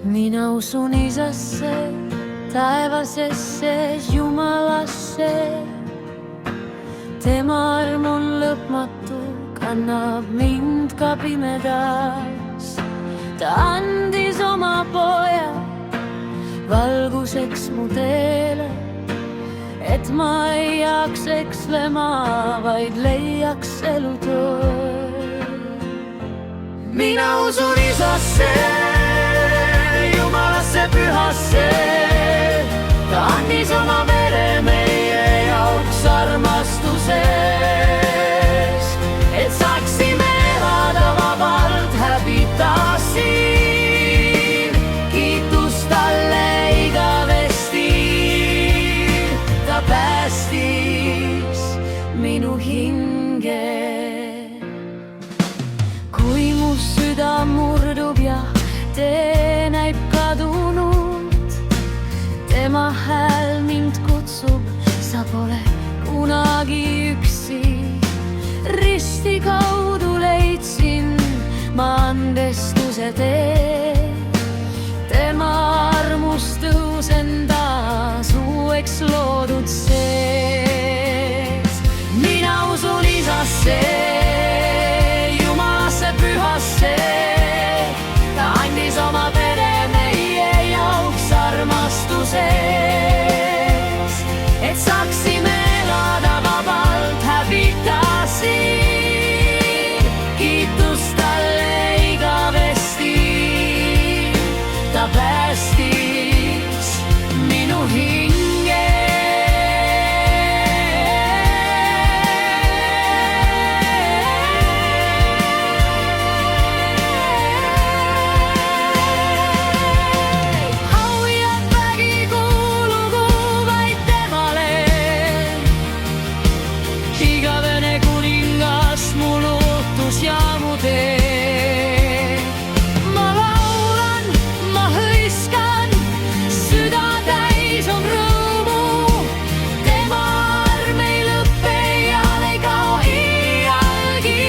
Mina usun Isasse, taevasesse Jumalasse. Tema arm on lõpmatu, kannab mind ka pimedas. Ta andis oma poja valguseks mu teele, et ma ei jääks ekslema, vaid leiaks elutöö. Mina usun Isasse, Jumalasse pühasse. Ta andis oma vere meie jaoks armastuses, et saaksime elada vabalt häbita siin. Kiitus talle igavesti, ta päästis minu hinge. Kui mu süda murdub ja tee näib kadunud, tema hääl mind kutsub, sa pole kunagi üksi. Risti kaudu leidsin ma andestuse tee, tema armust tõusen taas uueks loodud sees. Mina usun Isasse, Jumalasse pühasse. Ta andis oma vere meie jaoks armastuses, et saaksime elada vabalt häbita siin. Kiitus talle igavesti, ta päästis minu hinge. Ma laulan, ma hõiskan, süda täis on rõõmu. Tema arm ei lõppe ja ei kao iialgi.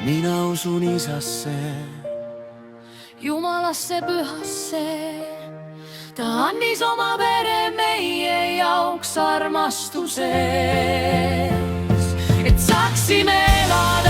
Mina usun Isasse, Jumalasse pühasse. Ta andis oma vere meie jaoks armastuses, et saaksime elada